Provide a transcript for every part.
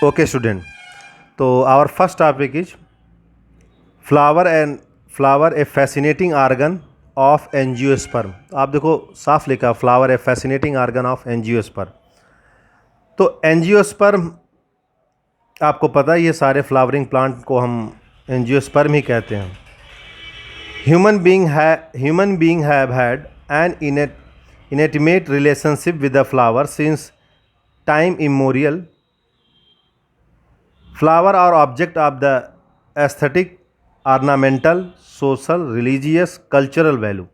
Okay, student. So our first topic is flower a fascinating organ of angiosperm. आप देखो साफ लिखा flower A fascinating organ of angiosperm. तो angiosperm आपको पता है ये सारे फ्लावरिंग प्लांट को हम एंजियोस्पर्म ही कहते हैं। Human being have had an intimate relationship with the flower since time immemorial. Flower are object of the aesthetic, ornamental, social, religious, cultural value.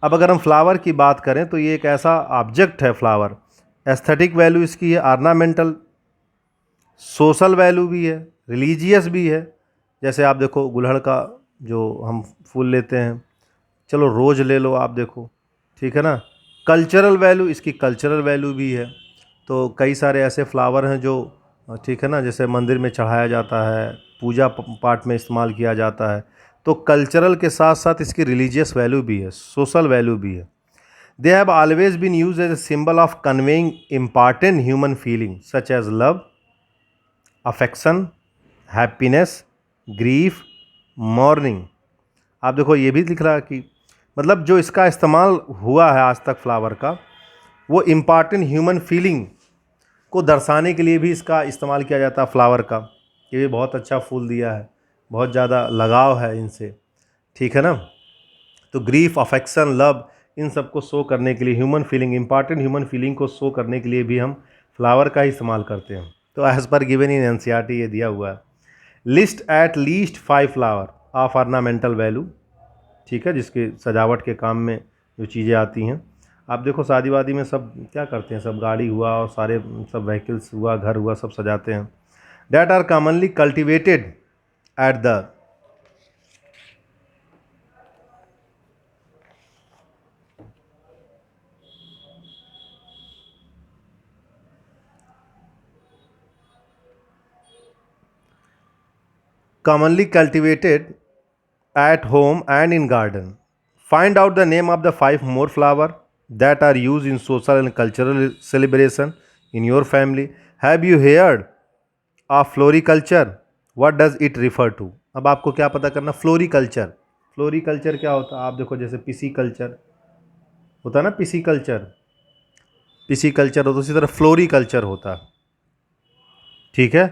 अब अगर हम फ्लावर की बात करें तो ये एक ऐसा ऑब्जेक्ट है फ्लावर, एस्थेटिक वैल्यू इसकी है, ऑर्नामेंटल, सोशल वैल्यू भी है, रिलीजियस भी है। जैसे आप देखो गुलहड़ का जो हम फूल लेते हैं, चलो रोज़ ले लो आप देखो, ठीक है ना। कल्चरल वैल्यू, इसकी कल्चरल वैल्यू भी है। तो कई सारे ऐसे फ्लावर हैं जो ठीक है ना, जैसे मंदिर में चढ़ाया जाता है, पूजा पाठ में इस्तेमाल किया जाता है। तो कल्चरल के साथ साथ इसकी रिलीजियस वैल्यू भी है, सोशल वैल्यू भी है। They have always been use as a symbol of conveying important human feeling such as love, affection, happiness, grief, mourning. आप देखो ये भी लिख रहा है कि मतलब जो इसका इस्तेमाल हुआ है आज तक फ्लावर का, वो इम्पॉर्टेंट ह्यूमन फीलिंग को दर्शाने के लिए भी इसका इस्तेमाल किया जाता है फ्लावर का। ये भी बहुत अच्छा फूल दिया है, बहुत ज़्यादा लगाव है इनसे, ठीक है ना। तो ग्रीफ, अफेक्शन, लव, इन सब को शो करने के लिए, human feeling, important human feeling को शो करने के लिए भी हम फ्लावर का ही इस्तेमाल करते हैं। तो as per given in NCERT ये दिया हुआ है, list at least 5 flower of ornamental value, ठीक है, जिसके सजावट के काम में जो चीज़ें आती हैं। आप देखो शादी वादी में सब क्या करते हैं, सब गाड़ी हुआ और सारे सब व्हीकल्स हुआ, घर हुआ, सब सजाते हैं। That are commonly cultivated at the commonly cultivated at home and in garden. Find out the name of the 5 more flower that are used in social and cultural celebration in your family. Have you heard of floriculture? What does it refer to? अब आपको क्या पता करना, floriculture. Floriculture क्या होता है? आप देखो जैसे पिसीकल्चर होता है ना, पिसीकल्चर होता है, उसी तरह फ्लोरिकल्चर होता है, ठीक है।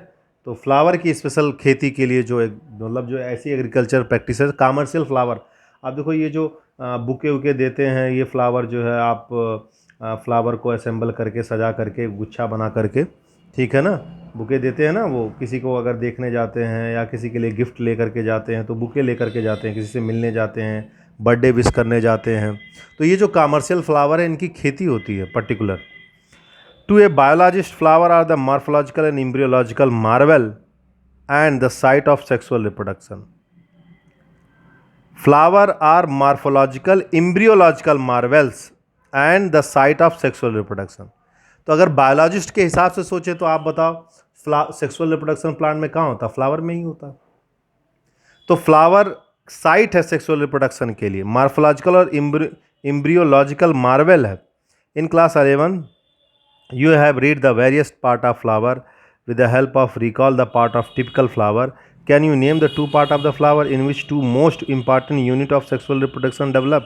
तो फ्लावर की स्पेशल खेती के लिए जो एक मतलब जो ऐसी एग्रीकल्चर प्रैक्टिस है, कमर्शियल फ्लावर। आप देखो ये जो बुके वुके देते हैं, ये फ्लावर जो है आप फ्लावर को असेंबल करके, सजा करके, गुच्छा बना करके, ठीक है ना, बुके देते हैं ना। वो किसी को अगर देखने जाते हैं या किसी के लिए गिफ्ट ले करके जाते हैं तो बुके ले करके जाते हैं, किसी से मिलने जाते हैं, बर्थडे विश करने जाते हैं। तो ये जो कमर्शियल फ्लावर है इनकी खेती होती है particular. To a biologist, flowers are the morphological and embryological marvel and the site of sexual reproduction. Flowers are morphological, embryological marvels and the site of sexual reproduction. तो अगर बायोलॉजिस्ट के हिसाब से सोचे तो आप बताओ सेक्सुअल रिप्रोडक्शन प्लांट में कहाँ होता? फ्लावर में ही होता। तो फ्लावर साइट है सेक्सुअल रिप्रोडक्शन के लिए, मॉर्फोलॉजिकल और एम्ब्रियोलॉजिकल मार्वल है। In class 11 you have read the various part of flower with the help of recall the part of typical flower. Can you name the 2 part of the flower in which 2 most important unit of sexual reproduction develop?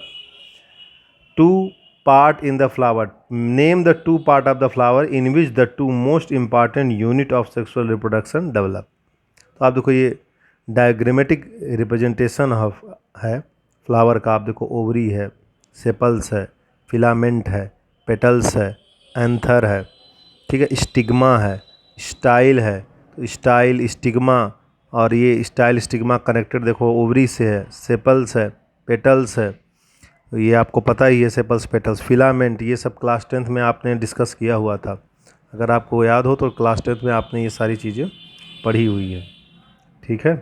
2 part in the flower. Name the 2 part of the flower in which the 2 most important unit of sexual reproduction develop. तो आप देखो ये diagrammatic representation of है flower का। आप देखो ovary है, sepals है, फिलामेंट है, पेटल्स है, एंथर है, ठीक है, स्टिग्मा है, स्टाइल है। तो स्टाइल, स्टिग्मा, और ये स्टाइल स्टिग्मा कनेक्टेड देखो ओवरी से है, सेपल्स है, पेटल्स है, तो ये आपको पता ही है, सेपल्स, पेटल्स, फिलामेंट, ये सब क्लास 10th में आपने डिस्कस किया हुआ था। अगर आपको याद हो तो क्लास 10th में आपने ये सारी चीज़ें पढ़ी हुई है, ठीक है।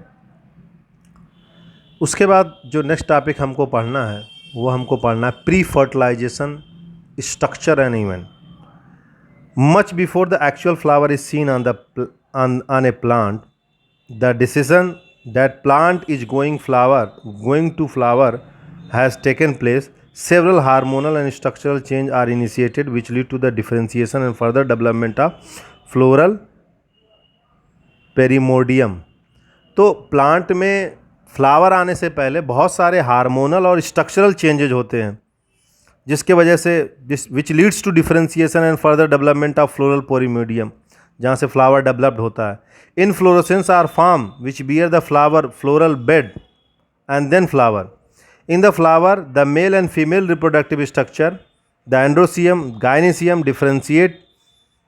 उसके बाद जो नेक्स्ट टॉपिक हमको पढ़ना है वो हमको पढ़ना है pre fertilization structure and event. Much before the actual flower is seen on a plant, the decision that plant is going to flower has taken place. Several hormonal and structural change are initiated which lead to the differentiation and further development of floral primordium. तो plant में flower आने से पहले बहुत सारे hormonal और structural changes होते हैं, जिसके वजह से which leads to differentiation and further development of floral primordium, जहाँ से फ्लावर डेवलप्ड होता है। Inflorescence are form which bear the flower floral bed and then flower. In the flower the male and female reproductive structure, the androecium gynoecium differentiate,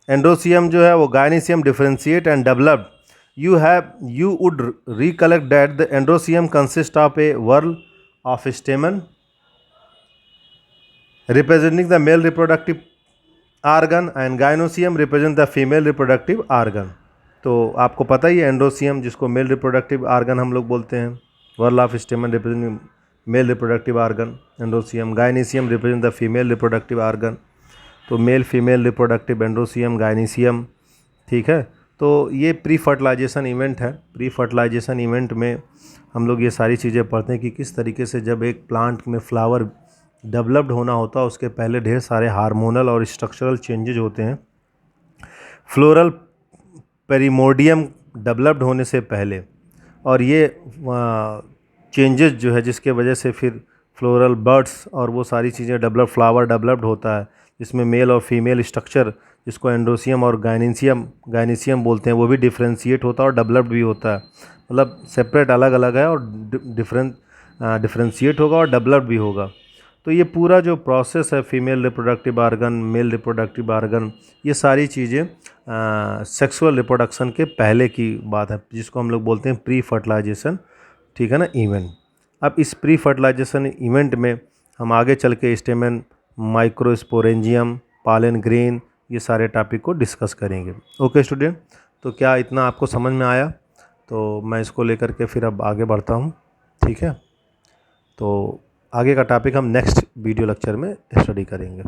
androecium जो है वो gynoecium differentiate and developed. You would recollect that the androsium consists of a whorl of stamen representing the male reproductive organ and gynosium represent the female reproductive organ। तो आपको पता ही है androecium जिसको mail reproductive argon हम लोग बोलते हैं, whorl of stamen representing male reproductive organ androecium, gynoecium represent the female reproductive organ. तो male female reproductive androecium gynoecium, ठीक है। तो ये प्री फर्टिलाइजेशन इवेंट है। प्री फर्टिलाइजेशन इवेंट में हम लोग ये सारी चीज़ें पढ़ते हैं कि किस तरीके से जब एक प्लांट में फ्लावर डेवलप्ड होना होता है उसके पहले ढेर सारे हार्मोनल और स्ट्रक्चरल चेंजेज होते हैं। फ्लोरल पेरिमोडियम डेवलप्ड होने से पहले, और ये चेंजेस जो है जिसके वजह से फिर फ्लोरल बर्ड्स और वो सारी चीज़ें फ्लावर डेवलप्ड होता है, जिसमें मेल और फीमेल स्ट्रक्चर जिसको एंड्रोसियम और गायनीसियम बोलते हैं वो भी डिफ्रेंशिएट होता है और डेवलप्ड भी होता है। मतलब सेपरेट अलग अलग है और डिफ्रेंशिएट होगा और डेवलप्ड भी होगा। तो ये पूरा जो प्रोसेस है female reproductive organ, male reproductive organ, ये सारी चीज़ें सेक्सुअल रिप्रोडक्शन के पहले की बात है, जिसको हम लोग बोलते हैं प्री फर्टिलाइजेशन, ठीक है ना, इवेंट। अब इस प्री फर्टिलाइजेशन इवेंट में हम आगे चल के स्टेमन, माइक्रोस्पोरेंजियम, पॉलन ग्रेन, ये सारे टॉपिक को डिस्कस करेंगे। ओके स्टूडेंट, तो क्या इतना आपको समझ में आया? तो मैं इसको लेकर के फिर अब आगे बढ़ता हूँ, ठीक है। तो आगे का टॉपिक हम नेक्स्ट वीडियो लेक्चर में स्टडी करेंगे।